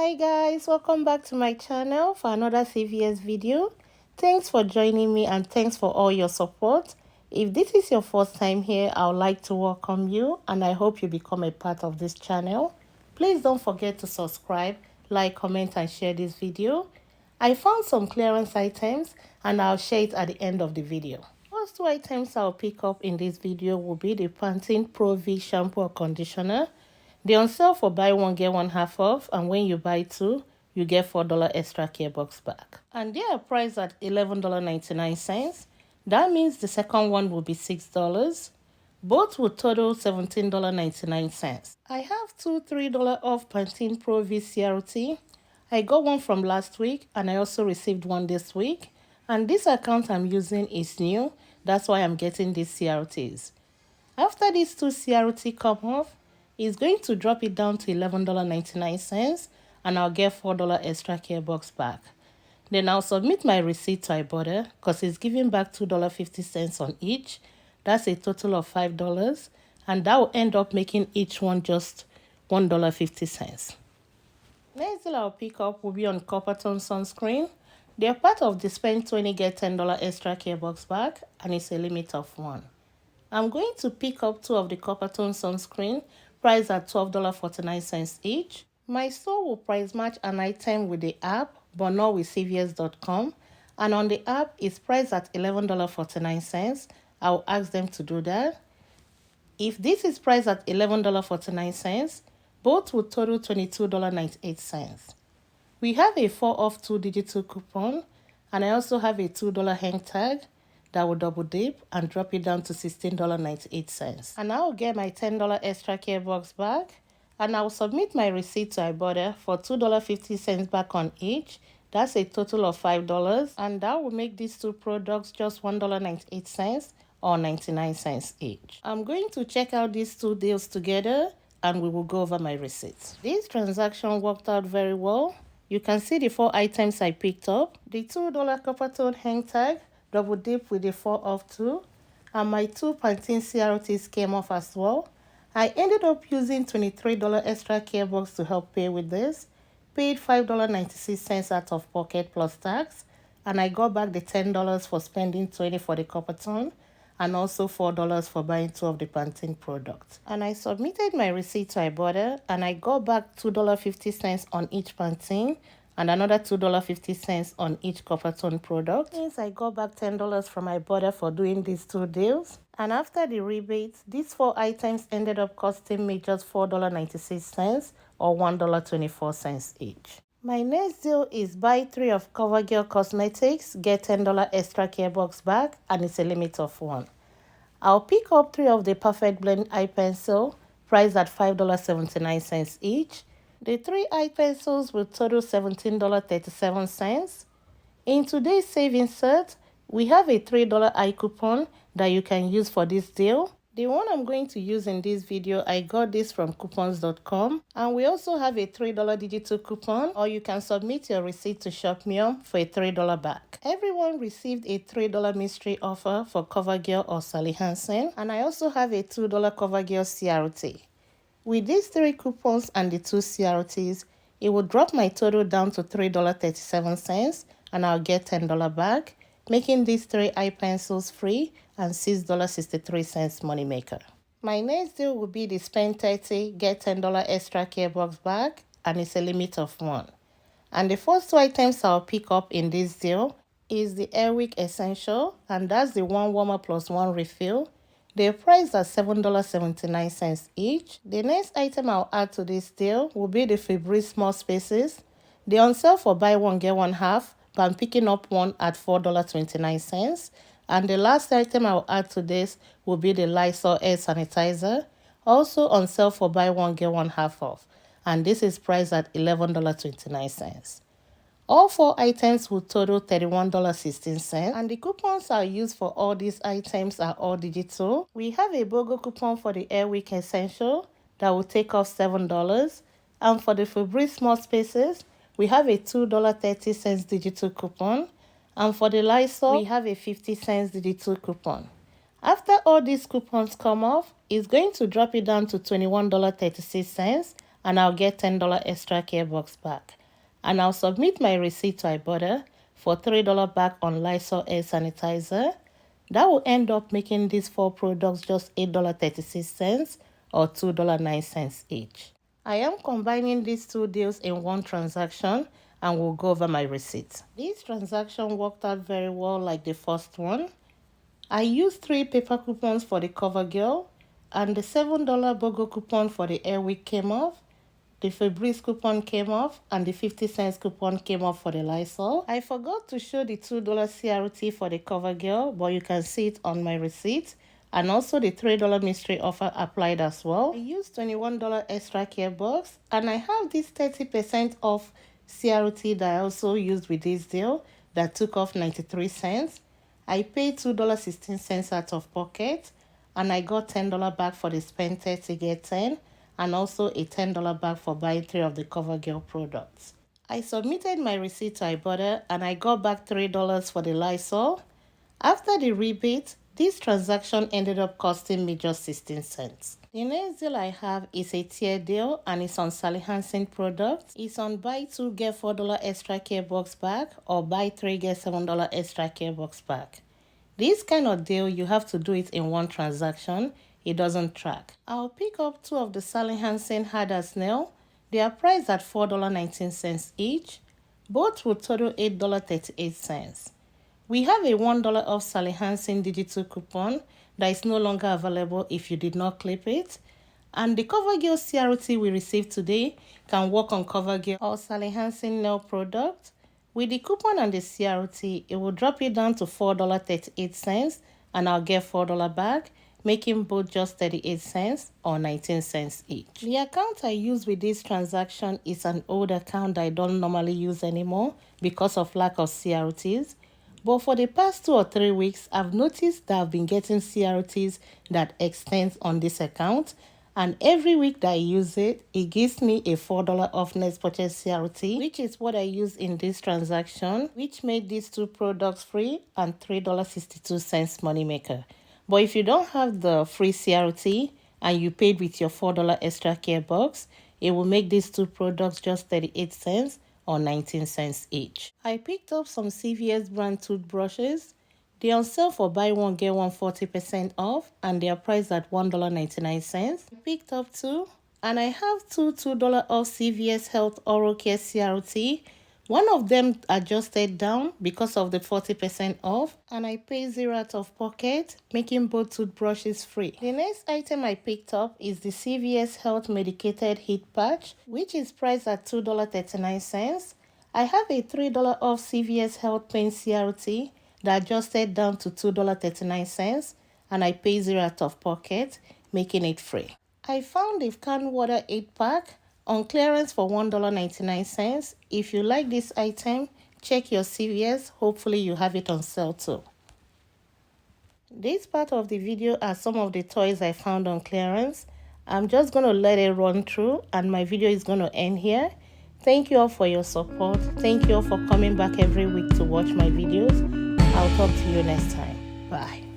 Hi guys, welcome back to my channel for another CVS video. Thanks for joining me and thanks for all your support. If this is your first time here, I would like to welcome you and I hope you become a part of this channel. Please don't forget to subscribe, like, comment and share this video. I found some clearance items and I'll share it at the end of the video. First two items I'll pick up in this video will be the Pantene Pro V shampoo or conditioner. They're on sale for buy one get one half off, and when you buy two, you get $4 extra care box back. And they are priced at $11.99. That means the second one will be $6. Both will total $17.99. I have two $3 off Pantene Pro V CRT. I got one from last week and I also received one this week. And this account I'm using is new. That's why I'm getting these CRTs. After these two CRT come off, it's going to drop it down to $11.99 and I'll get $4 extra care box back. Then I'll submit my receipt to Ibotta because it's giving back $2.50 on each. That's a total of $5 and that will end up making each one just $1.50. Next deal I'll pick up will be on Coppertone sunscreen. They're part of the spend 20 get $10 extra care box back and it's a limit of 1. I'm going to pick up two of the Coppertone sunscreen priced at $12.49 each. My store will price match an item with the app but not with CVS.com, and on the app it's priced at $11.49. I will ask them to do that. If this is priced at $11.49, both will total $22.98. We have a 4 off 2 digital coupon and I also have a $2 hang tag that will double dip and drop it down to $16.98. And I will get my $10 extra care box back and I will submit my receipt to Ibotta for $2.50 back on each. That's a total of $5 and that will make these two products just $1.98 or 99 cents each. I'm going to check out these two deals together and we will go over my receipts. This transaction worked out very well. You can see the 4 items I picked up. The $2 Coppertone hang tag, double dip with the 4 off 2, and my 2 Pantene CRTs came off as well. I ended up using $23 extra care box to help pay with this, paid $5.96 out of pocket plus tax, and I got back the $10 for spending $20 for the Coppertone and also $4 for buying 2 of the Pantene products. And I submitted my receipt to Ibotta and I got back $2.50 on each Pantene and another $2.50 on each Coppertone product. Since I got back $10 from Ibotta for doing these 2 deals. And after the rebates, these 4 items ended up costing me just $4.96 or $1.24 each. My next deal is buy 3 of CoverGirl Cosmetics, get $10 extra care box back, and it's a limit of 1. I'll pick up 3 of the Perfect Blend eye pencil, priced at $5.79 each. The 3 eye pencils will total $17.37. In today's savings set, we have a $3 eye coupon that you can use for this deal. The one I'm going to use in this video, I got this from coupons.com, and we also have a $3 digital coupon, or you can submit your receipt to ShopMium for a $3 back. Everyone received a $3 mystery offer for CoverGirl or Sally Hansen, and I also have a $2 CoverGirl CRT. With these 3 coupons and the 2 CRTs, it will drop my total down to $3.37 and I'll get $10 back, making these 3 eye pencils free and $6.63 moneymaker. My next deal will be the spend $30, get $10 extra care box back, and it's a limit of 1. And the first 2 items I'll pick up in this deal is the Airwick Essential, and that's the 1 warmer plus 1 refill. They're priced at $7.79 each. The next item I'll add to this deal will be the Febreze Small Spaces. They're on sale for buy one get one half, but I'm picking up one at $4.29. And the last item I'll add to this will be the Lysol Air Sanitizer, also on sale for buy one get one half off, and this is priced at $11.29. All 4 items will total $31.16, and the coupons I use for all these items are all digital. We have a BOGO coupon for the Airwick Essential that will take off $7, and for the Febreze Small Spaces, we have a $2.30 digital coupon, and for the Lysol, we have a 50 cents digital coupon. After all these coupons come off, it's going to drop it down to $21.36, and I'll get $10 extra care box back. and I'll submit my receipt to Ibotta for $3 back on Lysol air sanitizer. That will end up making these 4 products just $8.36 or $2.09 each. I am combining these 2 deals in one transaction and will go over my receipt. This transaction worked out very well like the first one. I used 3 paper coupons for the CoverGirl, and the $7 BOGO coupon for the Airwick came off. The Febreze coupon came off, and the 50 cents coupon came off for the Lysol. I forgot to show the $2 CRT for the CoverGirl, but you can see it on my receipt. And also the $3 mystery offer applied as well. I used $21 extra care box, and I have this 30% off CRT that I also used with this deal that took off 93 cents. I paid $2.16 out of pocket, and I got $10 back for the spend 30 get 10, and also a $10 back for buying 3 of the CoverGirl products. I submitted my receipt to Ibotta and I got back $3 for the Lysol. After the rebate, this transaction ended up costing me just 16 cents. The next deal I have is a tier deal, and it's on Sally Hansen products. It's on buy 2 get $4 extra care box back or buy 3 get $7 extra care box back. This kind of deal, you have to do it in one transaction. It doesn't track. I'll pick up 2 of the Sally Hansen hard as nail. They are priced at $4.19 each. Both will total $8.38. We have a $1 off Sally Hansen digital coupon that is no longer available if you did not clip it. And the CoverGirl CRT we received today can work on CoverGirl or Sally Hansen nail product. With the coupon and the CRT, it will drop it down to $4.38 and I'll get $4 back, making both just 38 cents or 19 cents each. The account I use with this transaction is an old account that I don't normally use anymore because of lack of CRTs. But for the past 2 or 3 weeks, I've noticed that I've been getting CRTs that extend on this account. And every week that I use it, it gives me a $4 off next purchase CRT, which is what I use in this transaction, which made these 2 products free and $3.62 moneymaker. But if you don't have the free CRT and you paid with your $4 extra care box, it will make these 2 products just 38 cents or 19 cents each. I picked up some CVS brand toothbrushes. They're on sale for buy 1 get 1 40% off, and they are priced at $1.99. I picked up 2, and I have 2 $2 off CVS Health Oral Care CRT. One of them adjusted down because of the 40% off, and I paid $0 out of pocket, making both toothbrushes free. The next item I picked up is the CVS Health Medicated Heat Patch, which is priced at $2.39. I have a $3 off CVS Health Pain CRT that adjusted down to $2.39, and I paid $0 out of pocket, making it free. I found the canned water 8-pack on clearance for $1.99. If you like this item, check your CVS. Hopefully you have it on sale too. This part of the video are some of the toys I found on clearance. I'm just going to let it run through and my video is going to end here. Thank you all for your support. Thank you all for coming back every week to watch my videos. I'll talk to you next time. Bye.